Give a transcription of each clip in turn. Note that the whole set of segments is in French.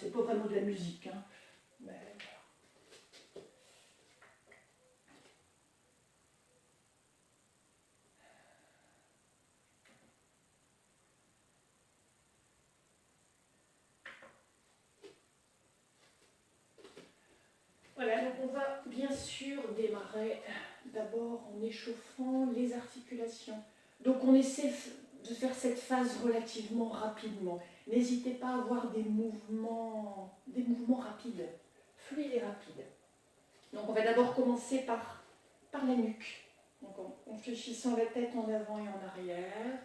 c'est pas vraiment de la musique, hein. Mais voilà, donc on va bien sûr démarrer d'abord en échauffant les articulations. Donc on essaie de faire cette phase relativement rapidement. N'hésitez pas à avoir des mouvements rapides, fluides et rapides. Donc on va d'abord commencer par la nuque. Donc en fléchissant la tête en avant et en arrière.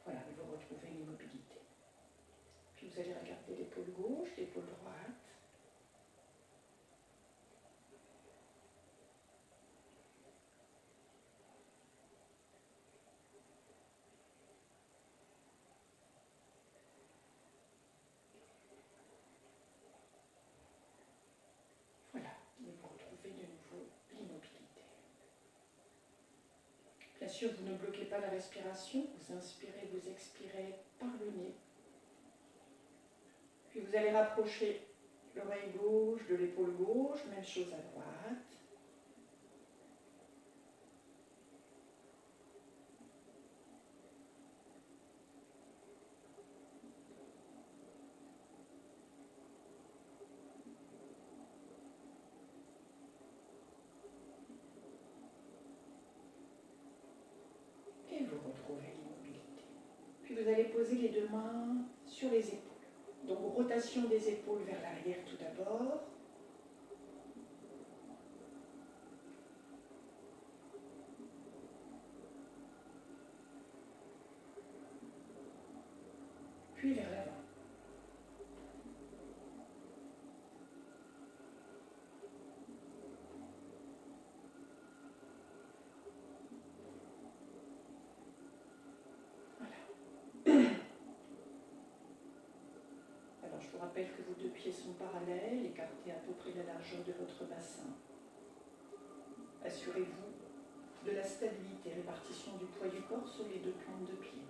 Voilà, vous retrouvez l'immobilité. Puis vous allez regarder l'épaule gauche, l'épaule droite. Voilà, et vous retrouvez de nouveau l'immobilité. Bien sûr, vous ne bloquez pas la respiration, vous inspirez, vous expirez par le nez. Puis vous allez rapprocher l'oreille gauche de l'épaule gauche, même chose à droite. Et vous retrouvez l'immobilité. Puis vous allez poser les deux mains sur les épaules. Donc rotation des épaules vers l'arrière tout d'abord. Puis vers l'avant. Alors je vous rappelle que vos deux pieds sont parallèles, écartés à peu près la largeur de votre bassin. Assurez-vous de la stabilité, répartition du poids du corps sur les deux plantes de pied.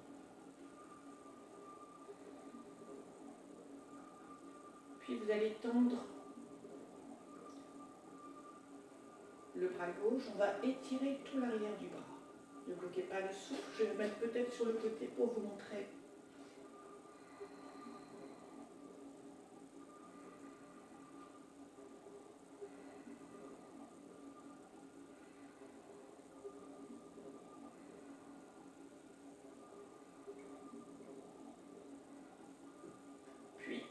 Puis vous allez tendre le bras gauche, on va étirer tout l'arrière du bras. Ne bloquez pas le souffle, je vais le mettre peut-être sur le côté pour vous montrer. Puis,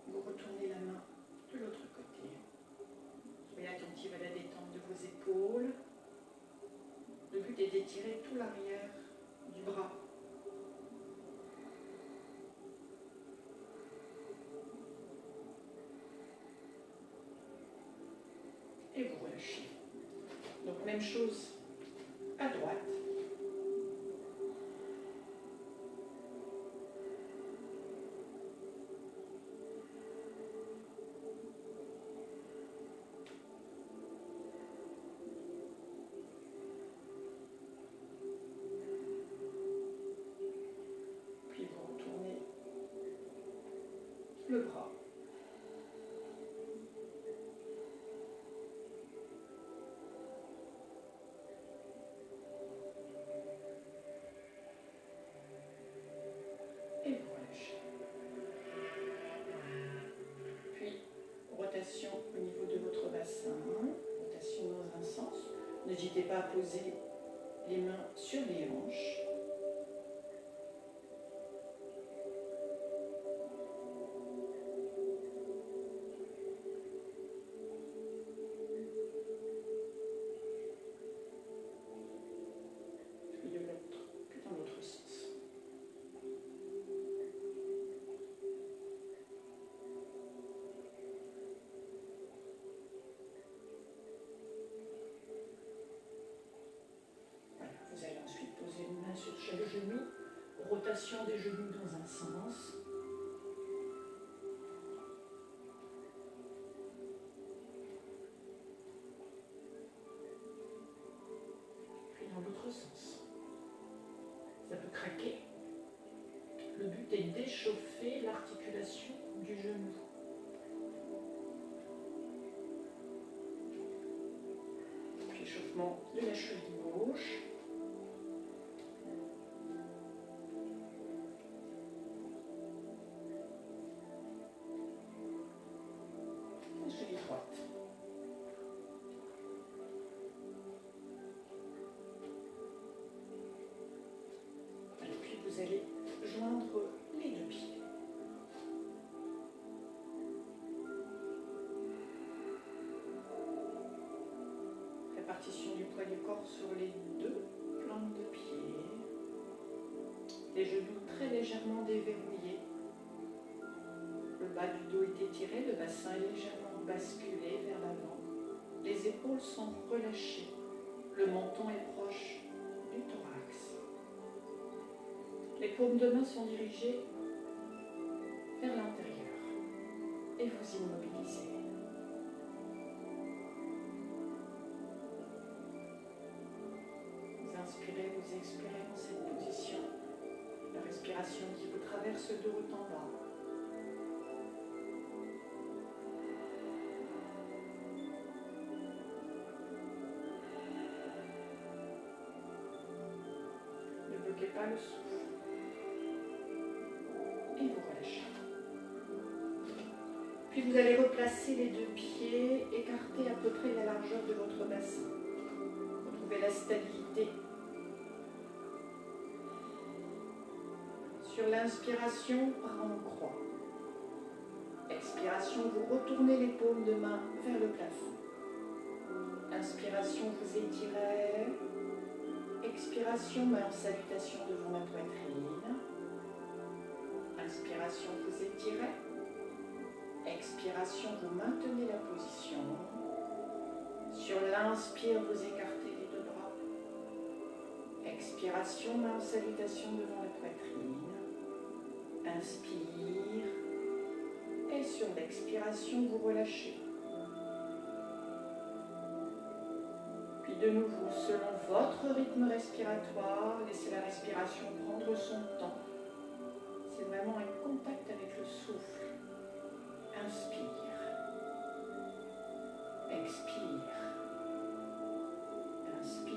vous retournez la main de l'autre côté. Soyez attentive à la détente de vos épaules. Le but est d'étirer tout l'arrière du bras. Et vous relâchez. Donc même chose à droite. Puis vous retournez le bras. Et vous relâchez. Puis, rotation au niveau de votre bassin, rotation dans un sens. N'hésitez pas à poser les mains sur les hanches. Puis de l'autre, puis dans l'autre sens. Vous allez ensuite poser une main sur chaque genou, rotation des genoux dans un sens. d'échauffer l'articulation du genou. Puis échauffement de la cheville gauche. La cheville droite. Et puis vous allez joindre les deux pieds. Répartition du poids du corps sur les deux plantes de pied. Les genoux très légèrement déverrouillés. Le bas du dos est étiré, le bassin est légèrement basculé vers l'avant. Les épaules sont relâchées. Le menton est proche du thorax. Les paumes de main sont dirigées vers l'intérieur et vous immobilisez. Vous inspirez, vous expirez dans cette position. La respiration qui vous traverse de haut en bas. Ne bloquez pas le souffle. Et vous relâchez. Puis vous allez replacer les deux pieds, écartés à peu près la largeur de votre bassin. Retrouvez la stabilité. Sur l'inspiration, bras en croix. Expiration, vous retournez les paumes de main vers le plafond. Inspiration, vous étirez. Expiration, main en salutation devant la poitrine. Inspiration, vous étirez. Expiration, vous maintenez la position. Sur l'inspire, vous écartez les deux bras. Expiration, main en salutation devant la poitrine. Inspire. Et sur l'expiration, vous relâchez. Puis de nouveau, selon votre rythme respiratoire, laissez la respiration prendre son temps. C'est vraiment un contact avec le souffle. Inspire. Expire. Inspire.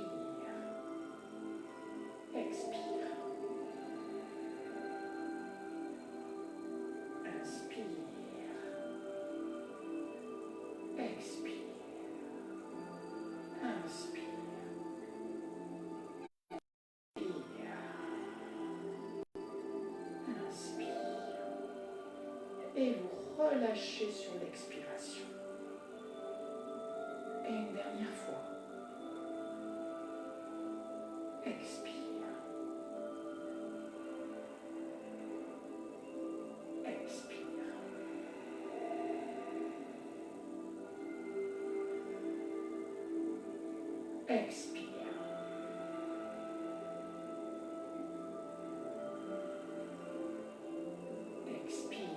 Expire. Inspire. Expire. Inspire. Inspire. Et vous relâchez sur l'expiration. Et une dernière fois. Expire. Expire. Expire. Expire.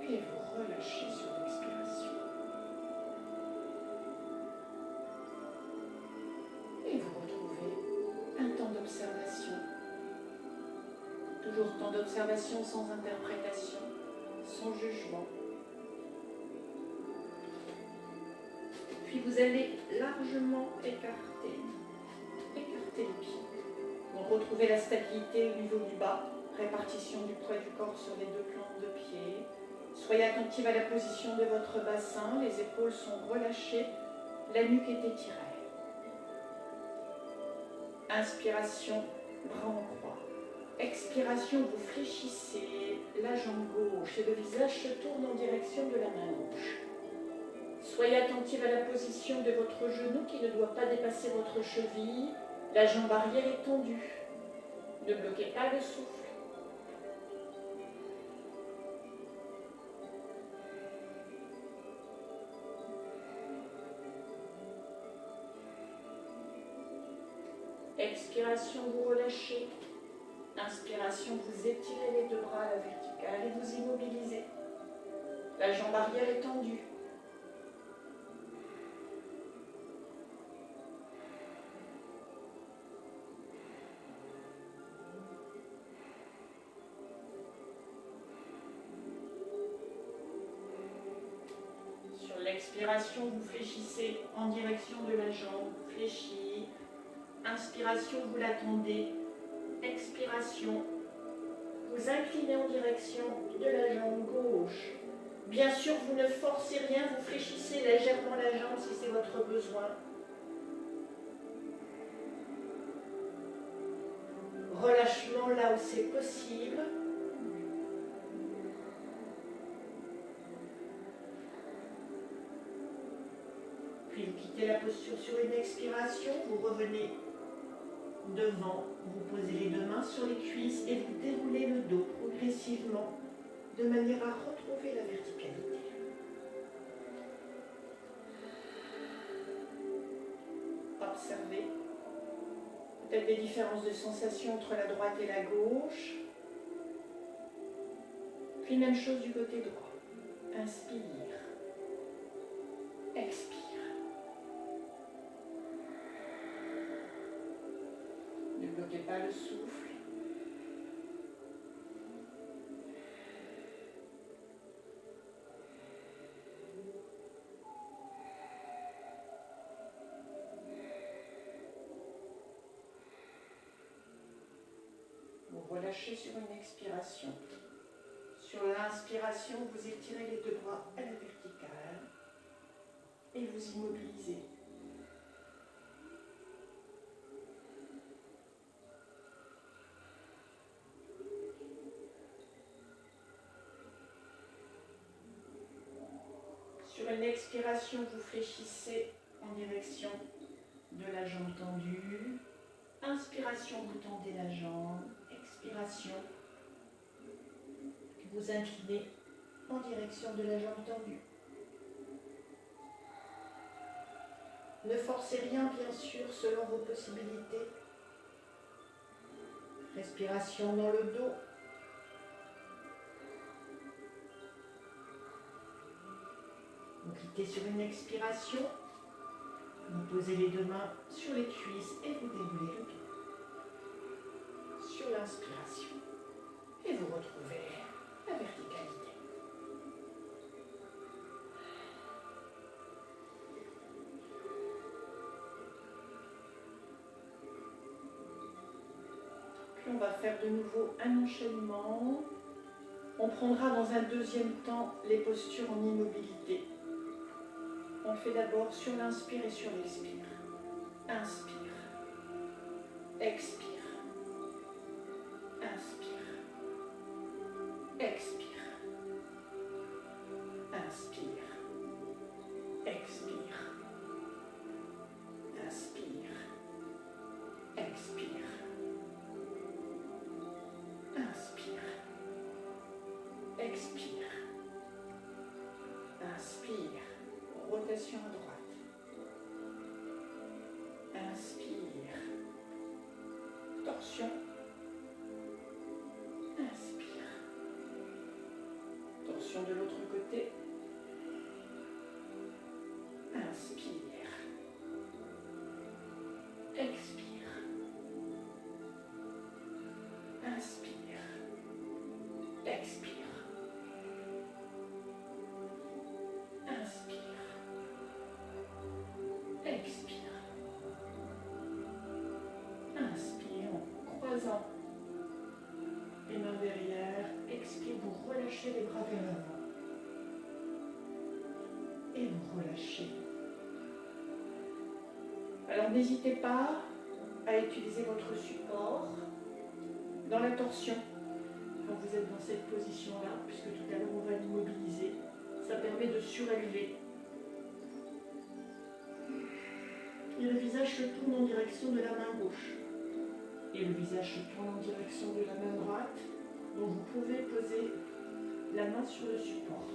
Et vous relâchez sur l'expiration. Et vous retrouvez un temps d'observation. Toujours temps d'observation sans interprétation, sans jugement. Puis vous allez largement écarter les pieds. Donc retrouvez la stabilité au niveau du bas, répartition du poids du corps sur les deux plantes de pied. Soyez attentive à la position de votre bassin, les épaules sont relâchées, la nuque est étirée. Inspiration, bras en croix. Expiration, vous fléchissez la jambe gauche et le visage se tourne en direction de la main gauche. Soyez attentive à la position de votre genou qui ne doit pas dépasser votre cheville. La jambe arrière est tendue. Ne bloquez pas le souffle. Expiration, vous relâchez. Inspiration, vous étirez les deux bras à la verticale et vous immobilisez. La jambe arrière est tendue. Inspiration, vous fléchissez en direction de la jambe, fléchis. Inspiration, vous la tendez. Expiration, vous inclinez en direction de la jambe gauche. Bien sûr, vous ne forcez rien, vous fléchissez légèrement la jambe si c'est votre besoin. Relâchement là où c'est possible. Puis vous quittez la posture sur une expiration, vous revenez devant, vous posez les deux mains sur les cuisses et vous déroulez le dos progressivement de manière à retrouver la verticalité. Observez peut-être des différences de sensation entre la droite et la gauche. Puis même chose du côté droit. Inspire. Expire. Ne bloquez pas le souffle. Vous relâchez sur une expiration. Sur l'inspiration, vous étirez les deux bras à la verticale et vous immobilisez. Sur une expiration, vous fléchissez en direction de la jambe tendue. Inspiration, vous tendez la jambe. Expiration, vous inclinez en direction de la jambe tendue. Ne forcez rien, bien sûr, selon vos possibilités. Respiration dans le dos. Vous quittez sur une expiration. Vous posez les deux mains sur les cuisses et vous déroulez le dos. Sur l'inspiration. Et vous retrouvez la verticalité. Puis on va faire de nouveau un enchaînement. On prendra dans un deuxième temps les postures en immobilité. On fait d'abord sur l'inspire et sur l'expire. Inspire. Expire. Inspire. Expire. Inspire. Expire. Inspire. Expire. Inspire. Expire. Inspire. Rotation à droite. Inspire. Torsion. Inspire. Torsion de l'autre côté. Inspire. Expire. Inspire. Expire. Inspire. Expire. Inspire en croisant les mains derrière. Expire, vous relâchez les bras vers l'avant. Et vous relâchez. Alors n'hésitez pas à utiliser votre support dans la torsion. Quand vous êtes dans cette position-là, puisque tout à l'heure on va l'immobiliser, ça permet de surélever. Et le visage se tourne en direction de la main gauche. Et le visage se tourne en direction de la main droite. Donc vous pouvez poser la main sur le support.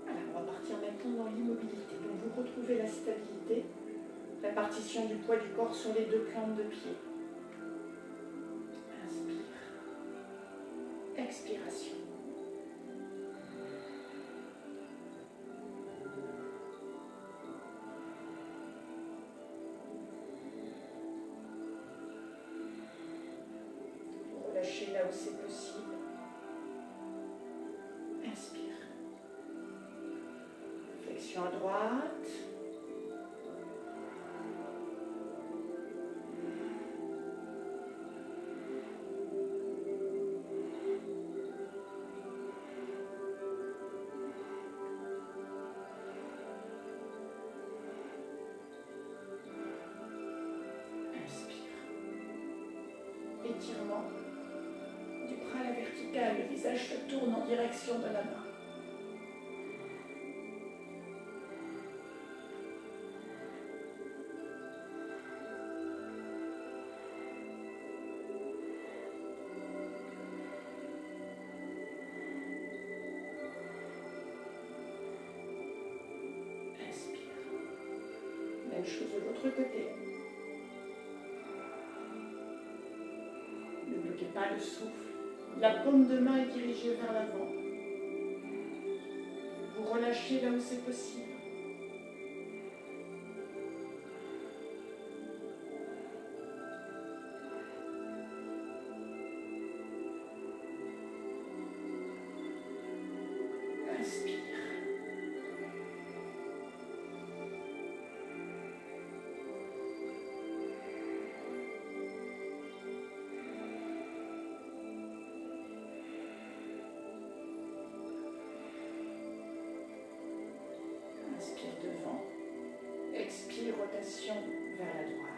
Alors on va partir maintenant dans l'immobilité. Donc vous retrouvez la stabilité, répartition du poids du corps sur les deux plantes de pied. Inspire. Expiration. relâchez là où c'est possible. Inspire. Flexion à droite. Étirement. Du bras à la verticale, le visage se tourne en direction de la main. Inspire. Même chose de l'autre côté. Ne bloquez pas le souffle. La paume de main est dirigée vers l'avant. Vous relâchez là où c'est possible. Inspire. Inspire devant. Expire, rotation vers la droite.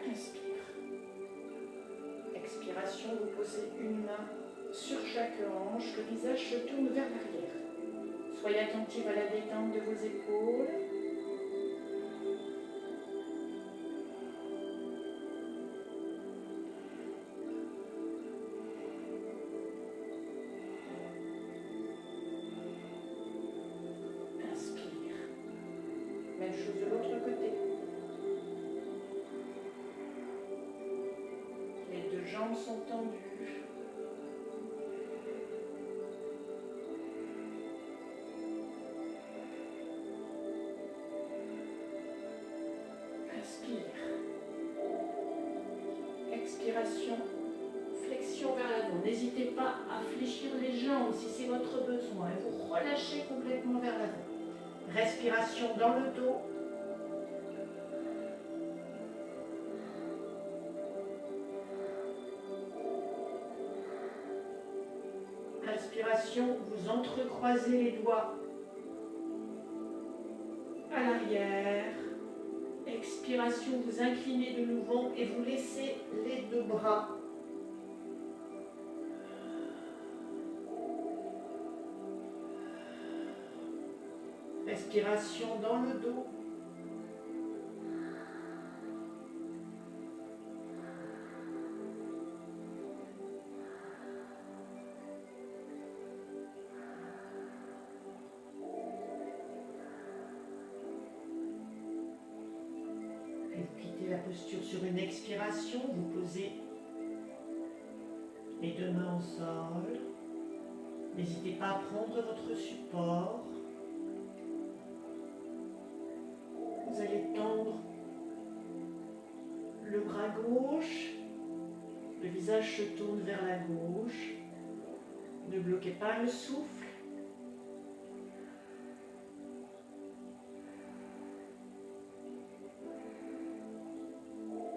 Inspire. Expiration, vous posez une main sur chaque hanche, le visage se tourne vers l'arrière. Soyez attentive à la détente de vos épaules. Inspire. Même chose de l'autre côté. Les deux jambes sont tendues. Inspire. Expiration. Flexion vers l'avant. N'hésitez pas à fléchir les jambes si c'est votre besoin. Et vous relâchez complètement vers l'avant. Respiration dans le dos. Inspiration, vous entrecroisez les doigts à l'arrière. Expiration, vous inclinez de nouveau et vous laissez les deux bras. Respiration dans le dos. La posture sur une expiration, vous posez les deux mains au sol. N'hésitez pas à prendre votre support. Vous allez tendre le bras gauche. Le visage se tourne vers la gauche. Ne bloquez pas le souffle.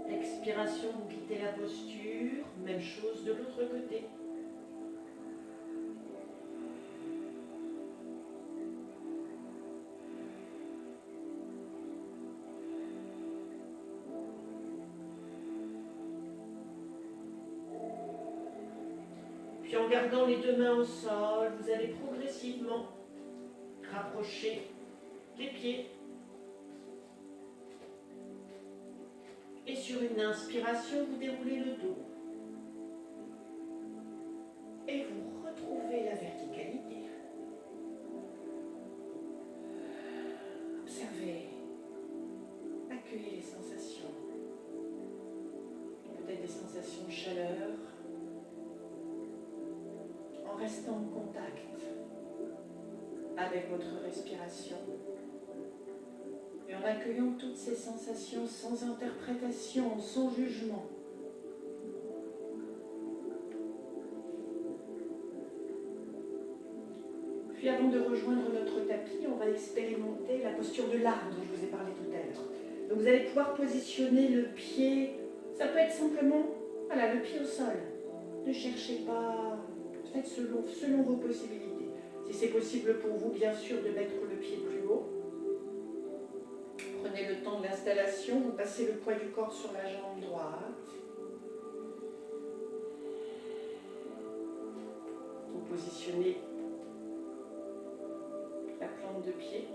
Expiration, vous quittez la posture. Même chose de l'autre côté. Puis en gardant les deux mains au sol, vous allez progressivement rapprocher les pieds. Et sur une inspiration, vous déroulez le dos. Et vous retrouvez la verticalité. Observez. Accueillez les sensations. Peut-être des sensations de chaleur, restant en contact avec votre respiration et en accueillant toutes ces sensations sans interprétation, sans jugement. Puis avant de rejoindre notre tapis, on va expérimenter la posture de l'arbre dont je vous ai parlé tout à l'heure. Donc vous allez pouvoir positionner le pied, ça peut être simplement, voilà, le pied au sol. Ne cherchez pas, faites selon vos possibilités. Si c'est possible pour vous, bien sûr, de mettre le pied plus haut. Prenez le temps de l'installation, vous passez le poids du corps sur la jambe droite. Vous positionnez la plante de pied.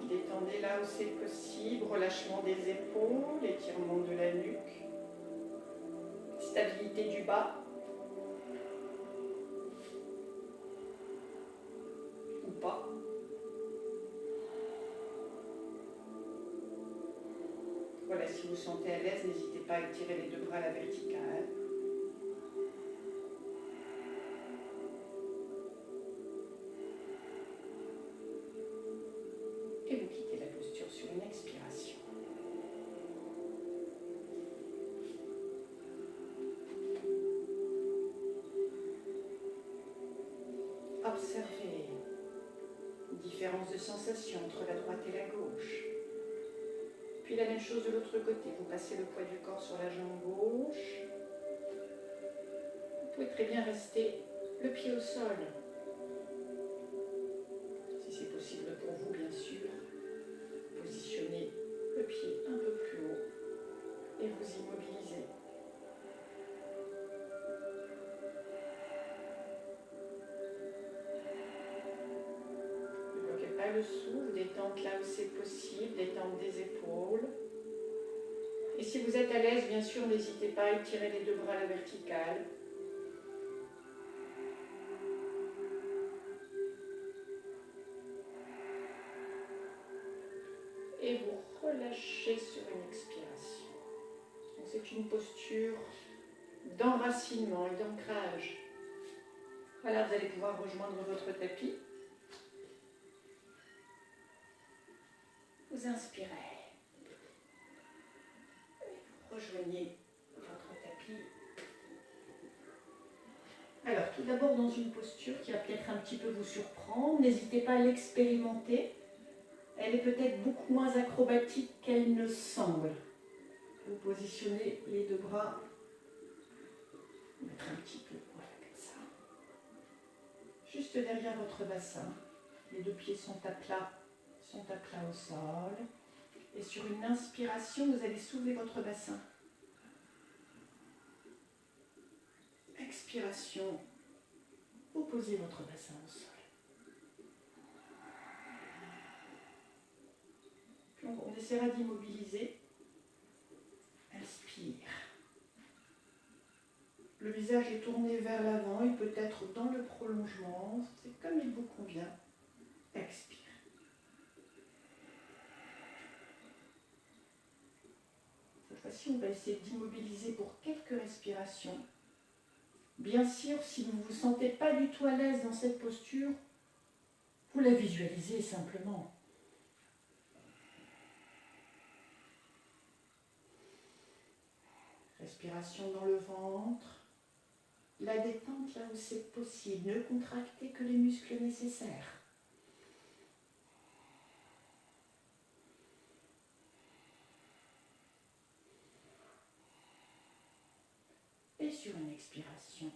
Détendez là où c'est possible, relâchement des épaules, étirement de la nuque, stabilité du bas ou pas. Voilà, si vous vous sentez à l'aise, n'hésitez pas à étirer les deux bras à la verticale. Et vous quittez la posture sur une expiration. Observez une différence de sensation entre la droite et la gauche. Puis la même chose de l'autre côté, vous passez le poids du corps sur la jambe gauche. Vous pouvez très bien rester le pied au sol. Si c'est possible pour vous, bien sûr, positionnez le pied un peu plus haut et vous immobilisez. Ne bloquez pas le souffle, détente là où c'est possible, détente des épaules. Et si vous êtes à l'aise, bien sûr, n'hésitez pas à étirer les deux bras à la verticale. Et vous relâchez sur une expiration. C'est une posture d'enracinement et d'ancrage. Voilà, vous allez pouvoir rejoindre votre tapis. Vous inspirez. Rejoignez votre tapis. Alors, tout d'abord dans une posture qui va peut-être un petit peu vous surprendre, n'hésitez pas à l'expérimenter. Elle est peut-être beaucoup moins acrobatique qu'elle ne semble. Vous positionnez les deux bras, mettre un petit peu, voilà, comme ça. Juste derrière votre bassin, les deux pieds sont à plat au sol. Et sur une inspiration, vous allez soulever votre bassin. Expiration, vous posez votre bassin au sol. Puis on essaiera d'immobiliser. Inspire. Le visage est tourné vers l'avant, il peut être dans le prolongement, c'est comme il vous convient. Expire. Cette fois-ci, on va essayer d'immobiliser pour quelques respirations. Bien sûr, si vous ne vous sentez pas du tout à l'aise dans cette posture, vous la visualisez simplement. Respiration dans le ventre. La détente là où c'est possible. Ne contractez que les muscles nécessaires. Et sur une expiration,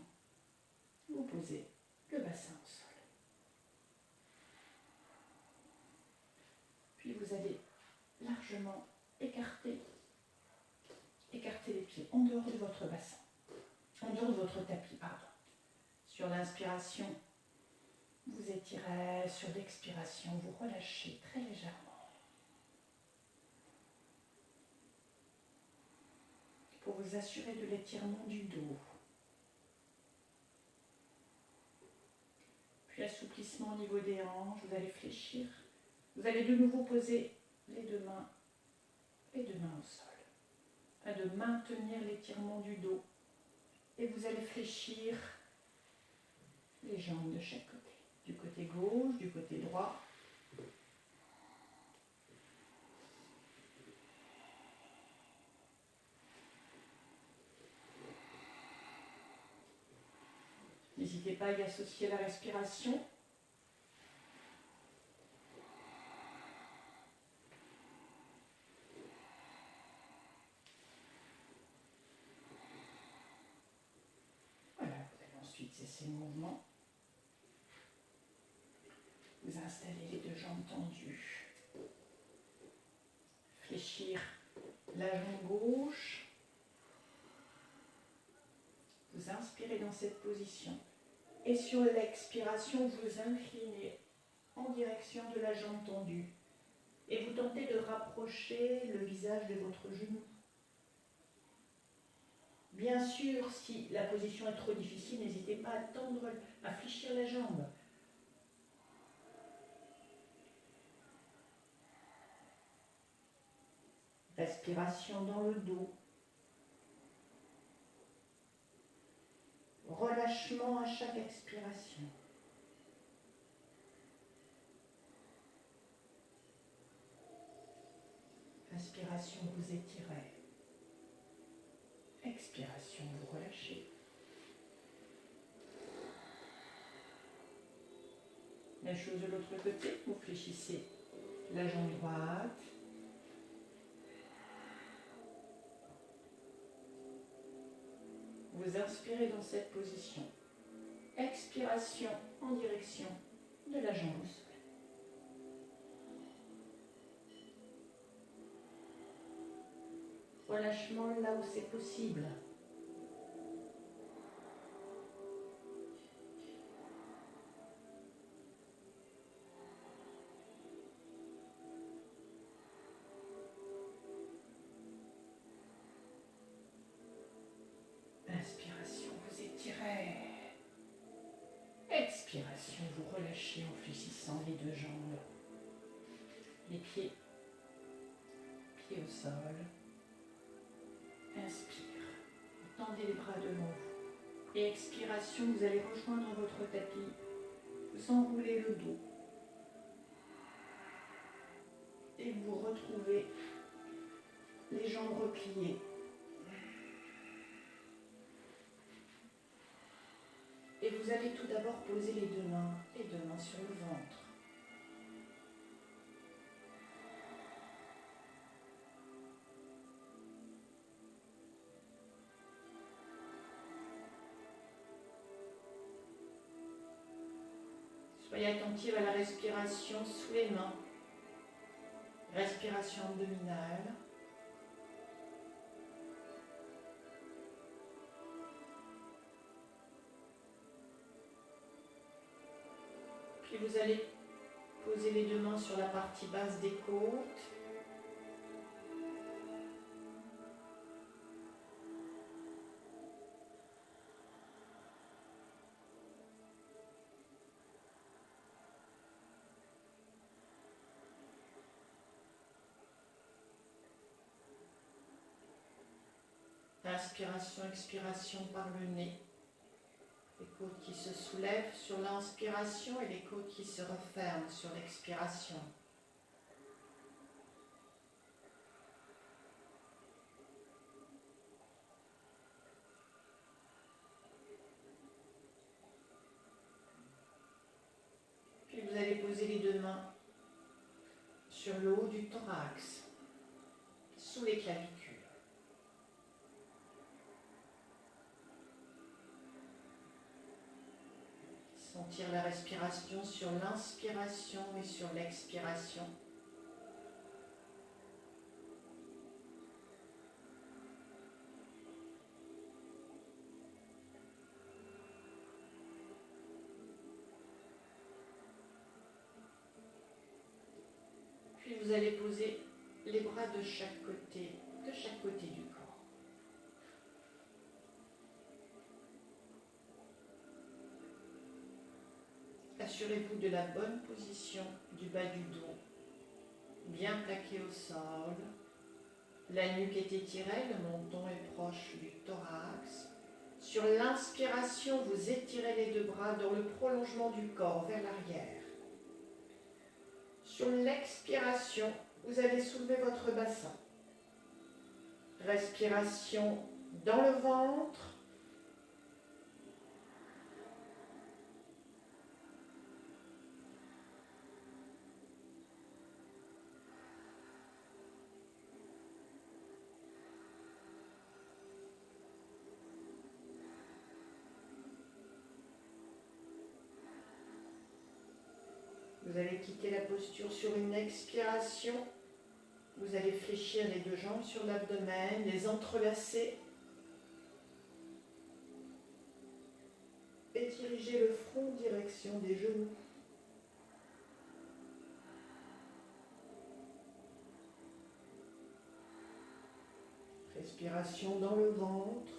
vous posez le bassin au sol. Puis vous allez largement écarter les pieds en dehors de votre bassin, en dehors de votre tapis, pardon. Sur l'inspiration, vous étirez, sur l'expiration, vous relâchez très légèrement. Pour vous assurer de l'étirement du dos. Puis assouplissement au niveau des hanches, vous allez fléchir Vous allez de nouveau poser les deux mains au sol, afin de maintenir l'étirement du dos. Et vous allez fléchir les jambes de chaque côté, du côté gauche, du côté droit. N'hésitez pas à y associer la respiration. Voilà, vous allez ensuite cesser le mouvement. Vous installez les deux jambes tendues. Fléchir la jambe gauche. Vous inspirez dans cette position. Et sur l'expiration, vous inclinez en direction de la jambe tendue. Et vous tentez de rapprocher le visage de votre genou. Bien sûr, si la position est trop difficile, n'hésitez pas à tendre, à fléchir la jambe. Respiration dans le dos. Relâchement à chaque expiration. Inspiration, vous étirez. Expiration, vous relâchez. Même chose de l'autre côté, vous fléchissez la jambe droite. Vous inspirez dans cette position. Expiration en direction de la jambe au sol. Relâchement là où c'est possible. Inspiration, vous étirez. Expiration, vous relâchez en fléchissant les deux jambes. Les pieds au sol. Inspire, vous tendez les bras devant vous. Et expiration, vous allez rejoindre votre tapis. Vous enroulez le dos. Et vous retrouvez les jambes repliées. Et vous allez tout d'abord poser les deux mains sur le ventre. Soyez attentive à la respiration sous les mains. Respiration abdominale. Puis vous allez poser les deux mains sur la partie basse des côtes. Inspiration, expiration par le nez. Les côtes qui se soulèvent sur l'inspiration et les côtes qui se referment sur l'expiration. Puis vous allez poser les deux mains sur le haut du thorax, sous les clavicules. Sentir la respiration sur l'inspiration et sur l'expiration. Puis vous allez poser les bras de chaque côté du corps. Assurez-vous de la bonne position du bas du dos bien plaqué au sol. La nuque est étirée, le menton est proche du thorax. Sur l'inspiration, vous étirez les deux bras dans le prolongement du corps vers l'arrière. Sur l'expiration, vous allez soulever votre bassin. Respiration dans le ventre. Vous allez quitter la posture sur une expiration. Vous allez fléchir les deux jambes sur l'abdomen, les entrelacer et diriger le front en direction des genoux. Respiration dans le ventre.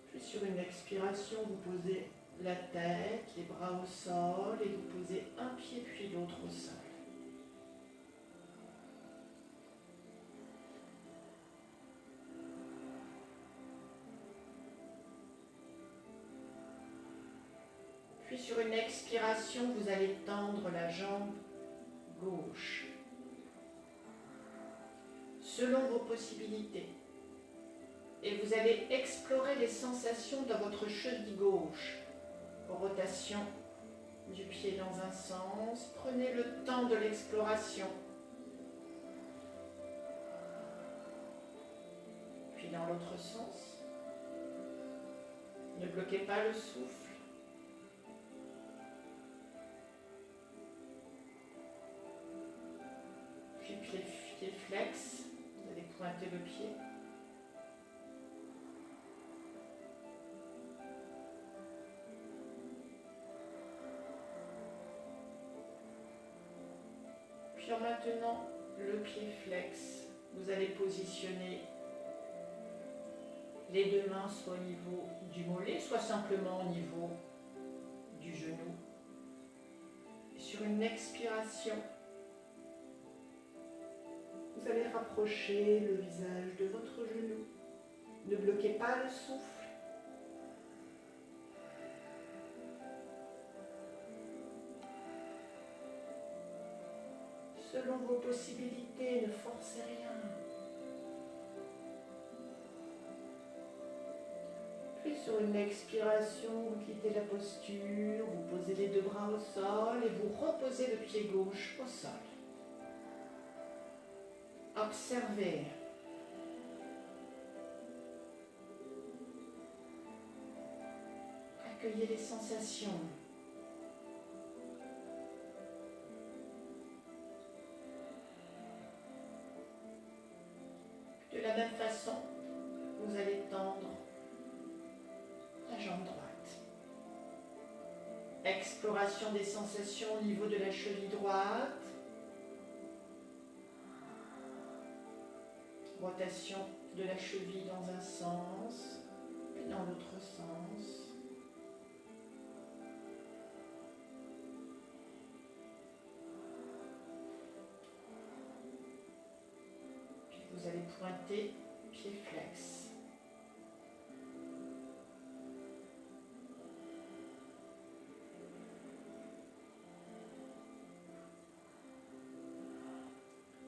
Puis sur une expiration, vous posez la tête, les bras au sol et vous posez un pied puis l'autre au sol. Puis sur une expiration, vous allez tendre la jambe gauche. Selon vos possibilités. Et vous allez explorer les sensations dans votre cheville gauche. Rotation du pied dans un sens. Prenez le temps de l'exploration. Puis dans l'autre sens. Ne bloquez pas le souffle. Puis pied flex. Vous allez pointer le pied. Puis en maintenant le pied flex, vous allez positionner les deux mains soit au niveau du mollet, soit simplement au niveau du genou. Et sur une expiration, vous allez rapprocher le visage de votre genou. Ne bloquez pas le souffle. Selon vos possibilités, ne forcez rien. Puis sur une expiration, vous quittez la posture, vous posez les deux bras au sol et vous reposez le pied gauche au sol. Observez. Accueillez les sensations. De la même façon, vous allez tendre la jambe droite. Exploration des sensations au niveau de la cheville droite. Rotation de la cheville dans un sens et dans l'autre sens. Puis vous allez pointer pied flex.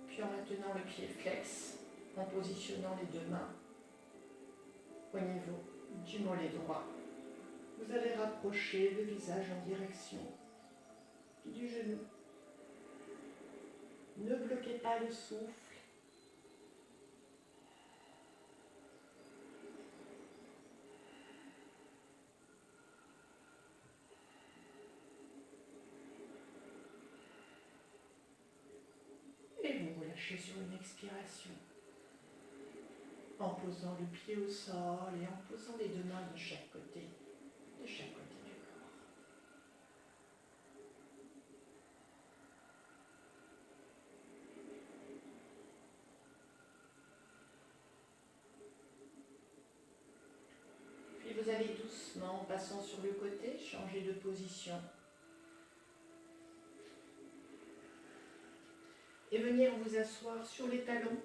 Puis en maintenant le pied flex, en positionnant les deux mains au niveau du mollet droit. Vous allez rapprocher le visage en direction du genou. Ne bloquez pas le souffle. Et vous relâchez sur une expiration. En posant le pied au sol et en posant les deux mains de chaque côté du corps. doucement en passant sur le côté, changez de position. Et venir vous asseoir sur les talons.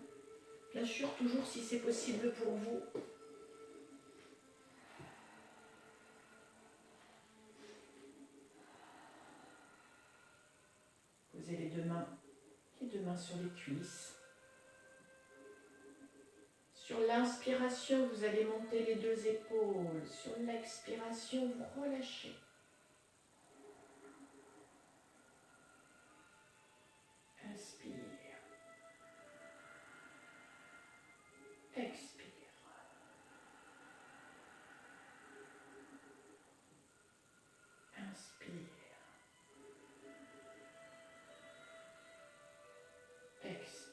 Bien sûr, toujours si c'est possible pour vous. Posez les deux mains sur les cuisses. Sur l'inspiration, vous allez monter les deux épaules. Sur l'expiration, vous relâchez. Inspire. Expire. Inspire. Expire.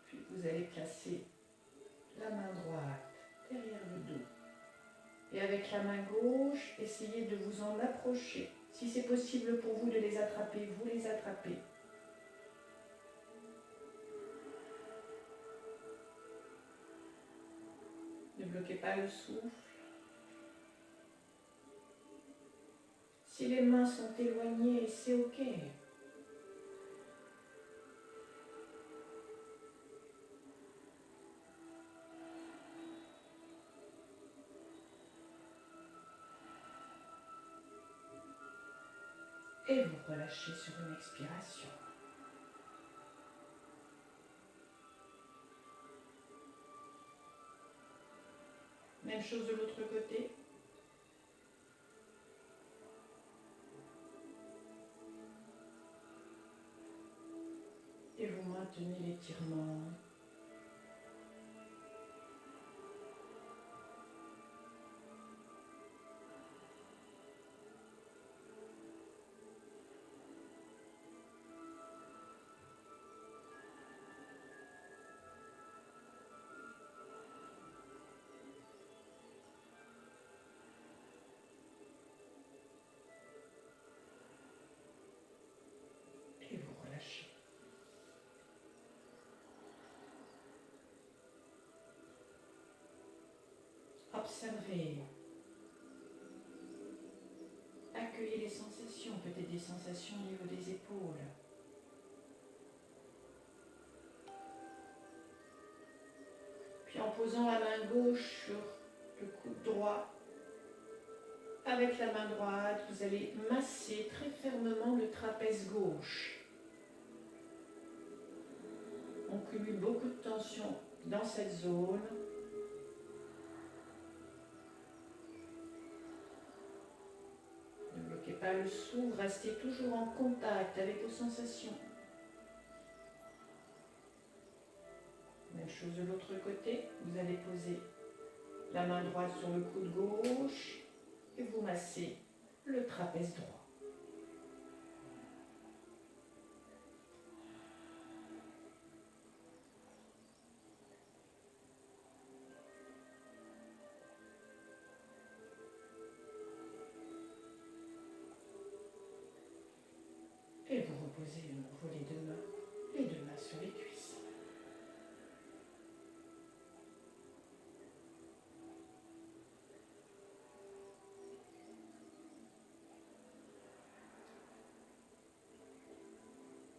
Puis vous allez placer la main droite derrière le dos. Et avec la main gauche, essayez de vous en approcher. Si c'est possible pour vous de les attraper, vous les attrapez. Ne bloquez pas le souffle. Si les mains sont éloignées, c'est OK. Et vous relâchez sur une expiration. Même chose de l'autre côté. Et vous maintenez l'étirement. Et vous relâchez. Observez. Accueillez les sensations, peut-être des sensations au niveau des épaules. Puis en posant la main gauche sur le coude droit, avec la main droite, vous allez masser très fermement le trapèze gauche. On cumule beaucoup de tension dans cette zone. Ne bloquez pas le souffle, restez toujours en contact avec vos sensations. Même chose de l'autre côté, vous allez poser la main droite sur le coude gauche et vous massez le trapèze droit. Et vous reposez de nouveau les deux mains sur les cuisses.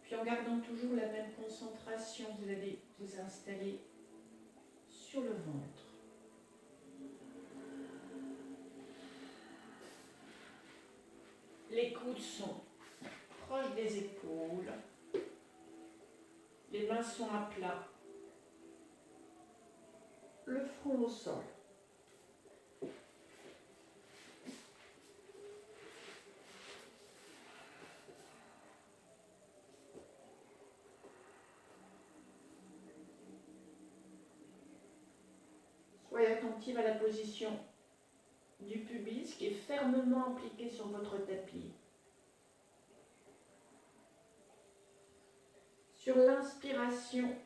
Puis en gardant toujours la même concentration, vous allez vous installer sur le ventre. Les coudes sont proches des épaules. Les mains sont à plat. Le front au sol. Soyez attentive à la position du pubis qui est fermement appliqué sur votre tapis. Sur l'inspiration,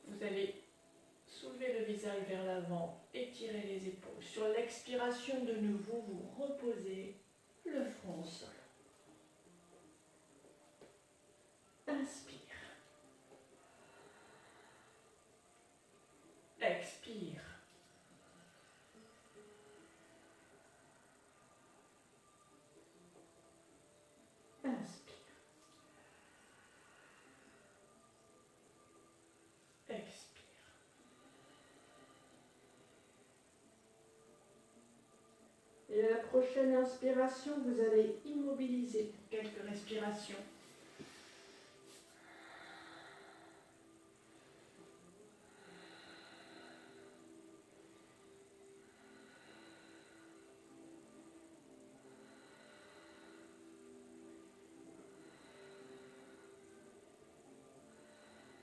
vous allez soulever le visage vers l'avant et étirez les épaules. Sur l'expiration, de nouveau, vous reposez le front au sol. Inspire. Expire. Inspire. Expire. Et à la prochaine inspiration, vous allez immobiliser pour quelques respirations.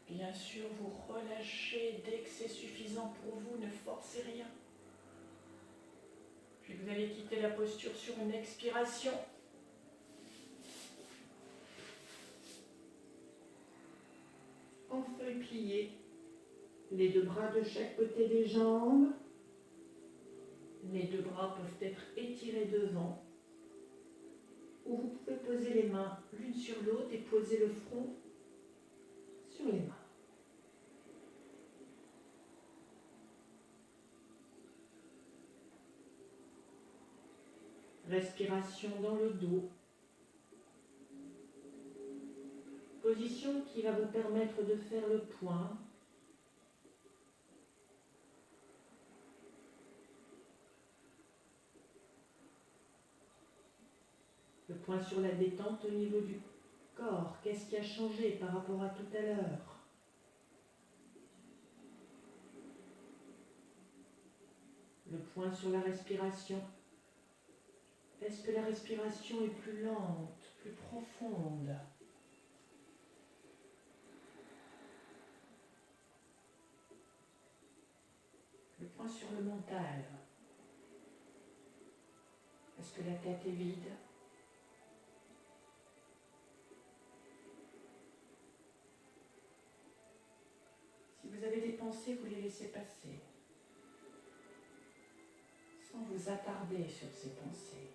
Bien sûr, vous relâchez dès que c'est suffisant pour vous, ne forcez rien. Puis vous allez quitter la posture sur une expiration. En feuille pliée, les deux bras de chaque côté des jambes. Les deux bras peuvent être étirés devant. Ou vous pouvez poser les mains l'une sur l'autre et poser le front sur les mains. Respiration dans le dos. Position qui va vous permettre de faire le point. Le point sur la détente au niveau du corps. Qu'est-ce qui a changé par rapport à tout à l'heure? Le point sur la respiration. Est-ce que la respiration est plus lente, plus profonde? Le point sur le mental. Est-ce que la tête est vide? Si vous avez des pensées, vous les laissez passer, sans vous attarder sur ces pensées.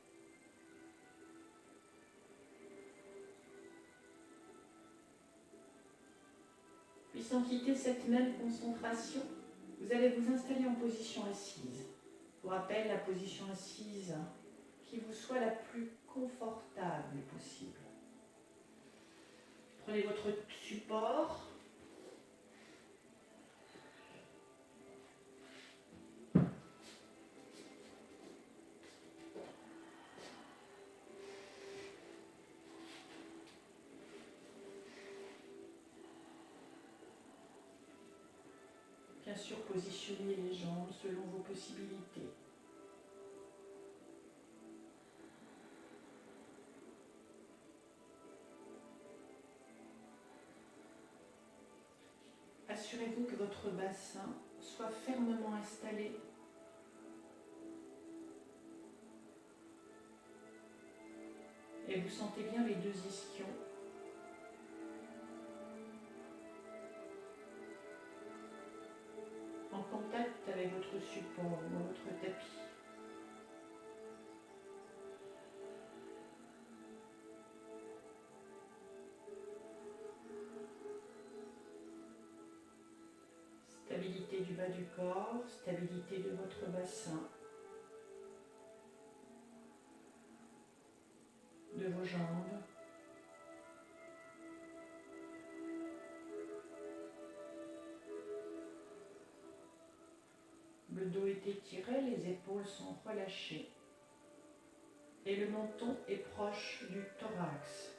Puis sans quitter cette même concentration, vous allez vous installer en position assise. Je vous rappelle la position assise qui vous soit la plus confortable possible. Prenez votre support. Bien sûr, positionnez les jambes selon vos possibilités. Assurez-vous que votre bassin soit fermement installé. Et vous sentez bien les deux ischions. En contact avec votre support ou votre tapis. Stabilité du bas du corps, stabilité de votre bassin, de vos jambes. Le dos est étiré, les épaules sont relâchées et le menton est proche du thorax.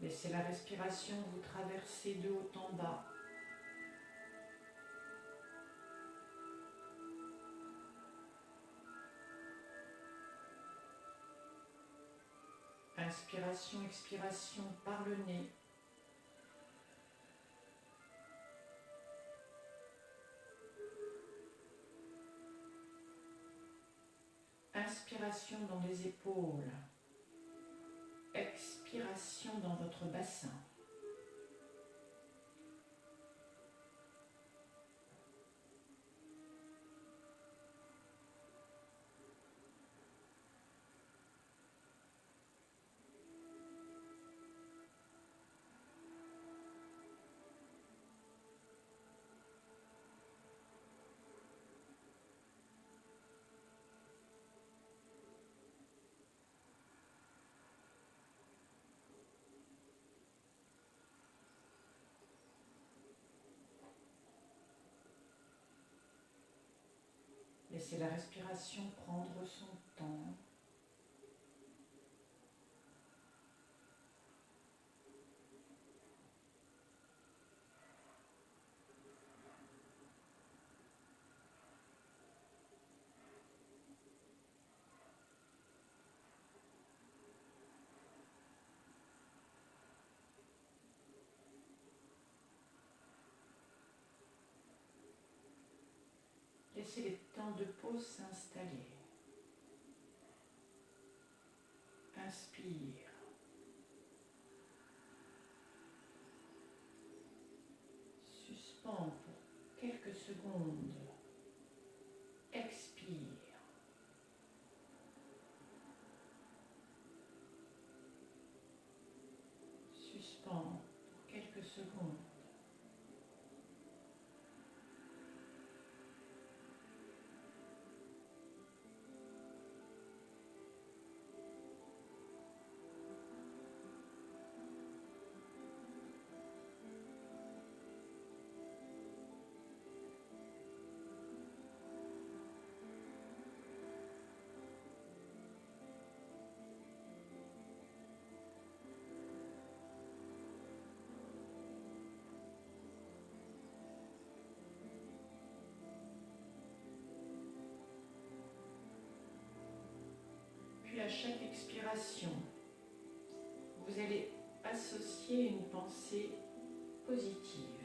Laissez la respiration vous traverser de haut en bas. Inspiration, expiration par le nez. Inspiration dans les épaules. Expiration dans votre bassin. Laissez la respiration prendre son temps. Laissez les temps de pause s'installer. Inspire. Suspends pour quelques secondes. Expire. Suspends pour quelques secondes. Puis à chaque expiration, vous allez associer une pensée positive.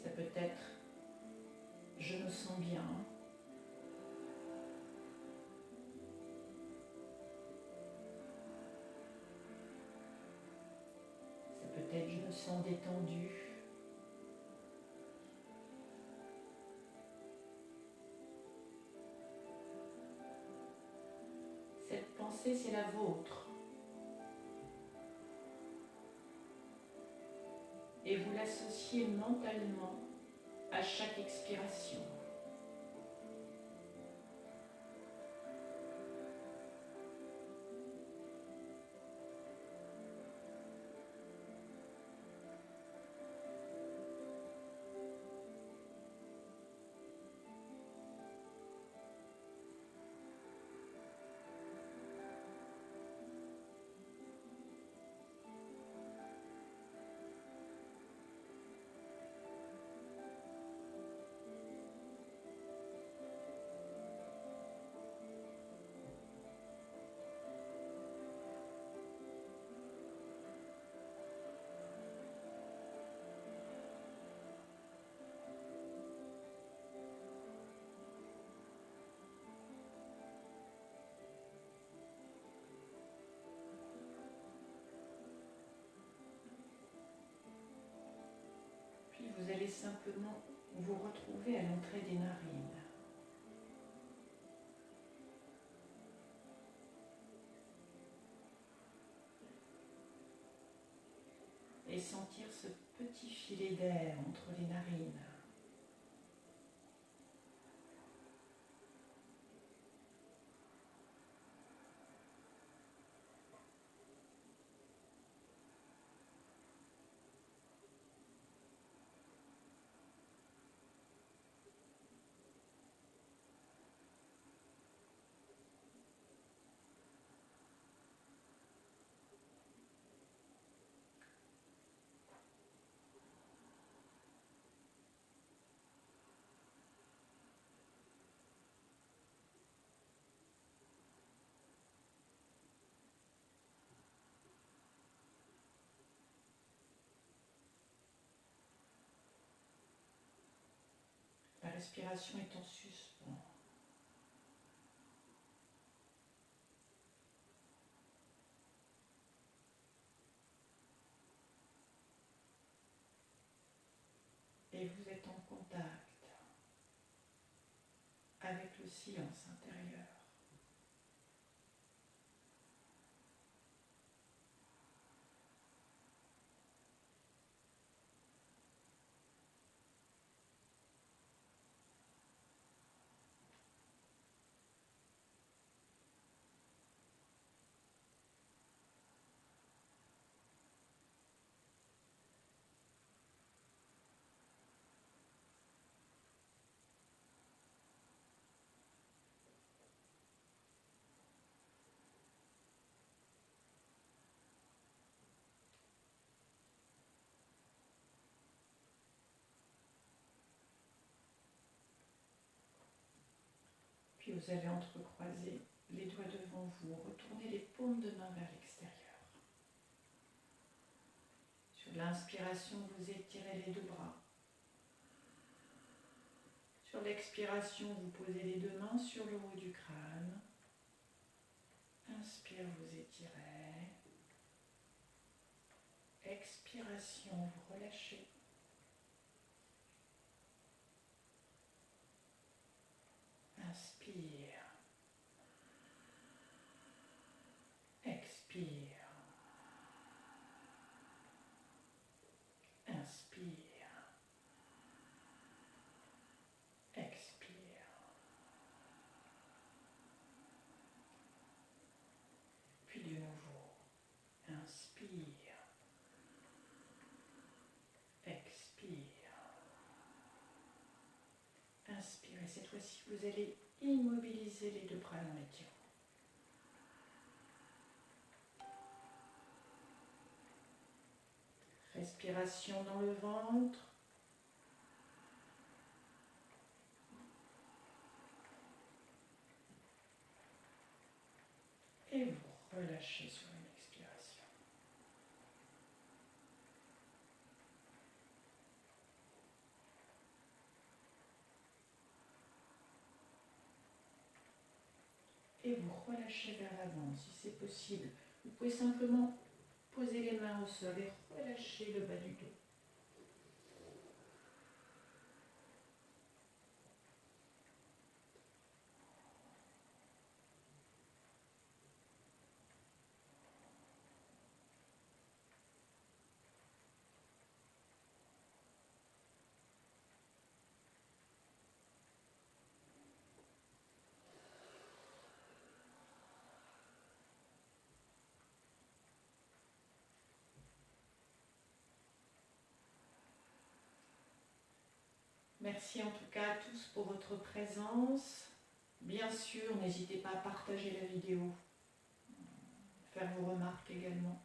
Ça peut être « je me sens bien ». Ça peut être « je me sens détendu ». Cette pensée, c'est la vôtre. Et vous l'associez mentalement à chaque expiration. Puis vous allez simplement vous retrouver à l'entrée des narines. Et sentir ce petit filet d'air entre les narines. respiration est en suspens. Et vous êtes en contact avec le silence intérieur. Puis vous allez entrecroiser les doigts devant vous, retournez les paumes de main vers l'extérieur. Sur l'inspiration, vous étirez les deux bras. Sur l'expiration, vous posez les deux mains sur le haut du crâne. Inspire, vous étirez. Expiration, vous relâchez. Inspire. Expire. Inspire. Expire. Puis de nouveau, inspire. Expire. Inspirez. Cette fois-ci, vous allez immobiliser les deux bras dans l'étirement. Respiration dans le ventre. Et vous relâchez sur une expiration. Et vous relâchez vers l'avant si c'est possible. Vous pouvez simplement poser les mains au sol et relâcher le bas du dos. Merci en tout cas à tous pour votre présence. Bien sûr, n'hésitez pas à partager la vidéo, faire vos remarques également.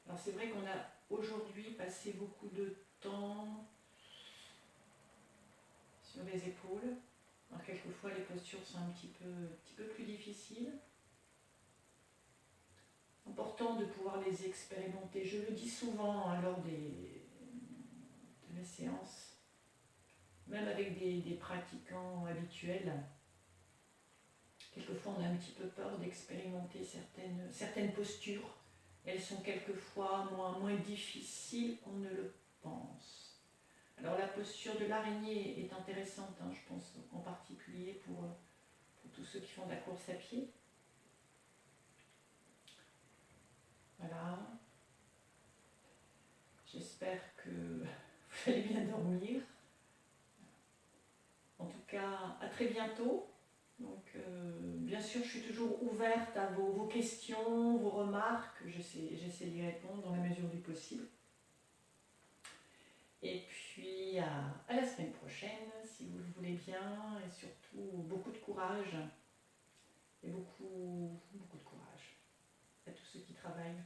Alors c'est vrai qu'on a aujourd'hui passé beaucoup de temps sur les épaules. Alors quelquefois les postures sont un petit peu plus difficiles. Important de pouvoir les expérimenter. Je le dis souvent lors de mes séances. Même avec des pratiquants habituels, quelquefois on a un petit peu peur d'expérimenter certaines postures. Elles sont quelquefois moins difficiles qu'on ne le pense. Alors la posture de l'araignée est intéressante, je pense en particulier pour tous ceux qui font de la course à pied. Voilà. J'espère que vous allez bien dormir. En tout cas, à très bientôt. Donc, bien sûr, je suis toujours ouverte à vos questions, vos remarques. J'essaie d'y répondre dans la mesure du possible. Et puis, à la semaine prochaine, si vous le voulez bien. Et surtout, beaucoup de courage. Et beaucoup de courage à tous ceux qui travaillent.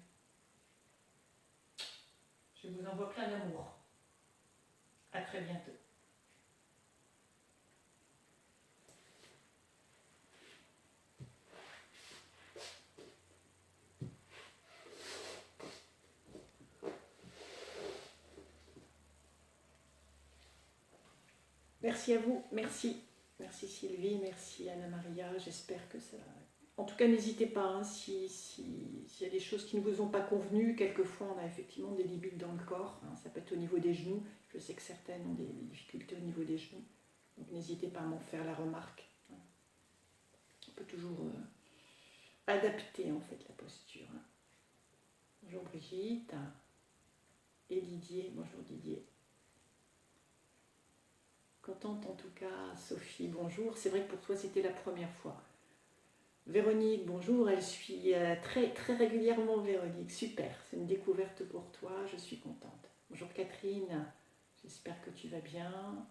Je vous envoie plein d'amour. À très bientôt. Merci à vous, merci. Merci Sylvie, merci Anna-Maria, j'espère que ça... En tout cas, n'hésitez pas, hein, s'il y a des choses qui ne vous ont pas convenu, quelquefois on a effectivement des limites dans le corps, hein, ça peut être au niveau des genoux, je sais que certaines ont des difficultés au niveau des genoux, donc n'hésitez pas à m'en faire la remarque. Hein. On peut toujours adapter en fait la posture. Hein. Bonjour Brigitte et Didier, bonjour Didier. Contente en tout cas, Sophie, bonjour. C'est vrai que pour toi c'était la première fois. Véronique, bonjour, elle suit très, très régulièrement Véronique, super, c'est une découverte pour toi, je suis contente. Bonjour Catherine, j'espère que tu vas bien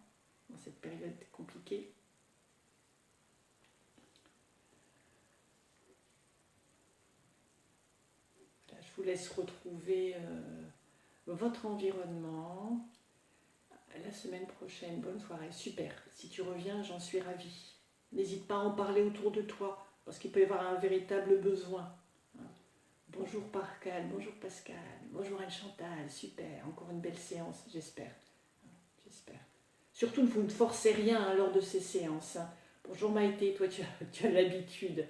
dans cette période compliquée. Là, je vous laisse retrouver votre environnement. La semaine prochaine, bonne soirée, super. Si tu reviens, j'en suis ravie. N'hésite pas à en parler autour de toi, parce qu'il peut y avoir un véritable besoin. Bonjour Pascal, bonjour Pascal, bonjour Anne-Chantal, super, encore une belle séance, j'espère. J'espère. Surtout, vous ne forcez rien hein, lors de ces séances. Hein. Bonjour Maïté, toi tu as l'habitude.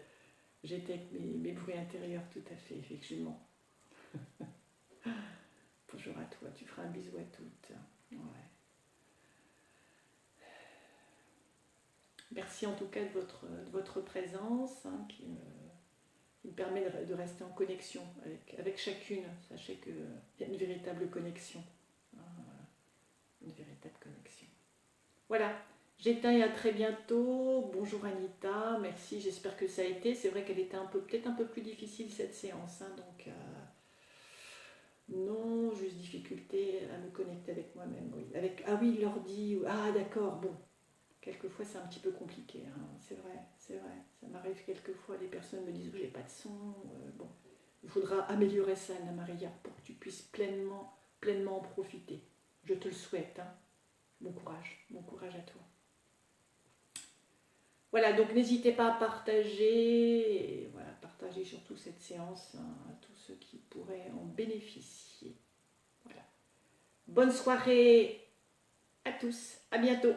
J'étais avec mes bruits intérieurs, tout à fait, effectivement. Bonjour à toi, tu feras un bisou à toutes. Ouais. Merci en tout cas de votre présence hein, qui me permet de rester en connexion avec chacune. Sachez qu'il y a une véritable connexion. Hein, une véritable connexion. Voilà, j'éteins et à très bientôt. Bonjour Anita, merci, j'espère que ça a été. C'est vrai qu'elle était peut-être un peu plus difficile cette séance. Hein, donc, non, juste difficulté à me connecter avec moi-même. Oui. Ah oui, l'ordi. Ah d'accord, bon. Quelquefois, c'est un petit peu compliqué, hein. C'est vrai, c'est vrai. Ça m'arrive quelquefois, les personnes me disent, j'ai pas de son. Bon, il faudra améliorer ça, Anna Maria, pour que tu puisses pleinement en profiter. Je te le souhaite. Hein. Bon courage à toi. Voilà, donc n'hésitez pas à partager, et voilà, partager surtout cette séance hein, à tous ceux qui pourraient en bénéficier. Voilà. Bonne soirée à tous, à bientôt.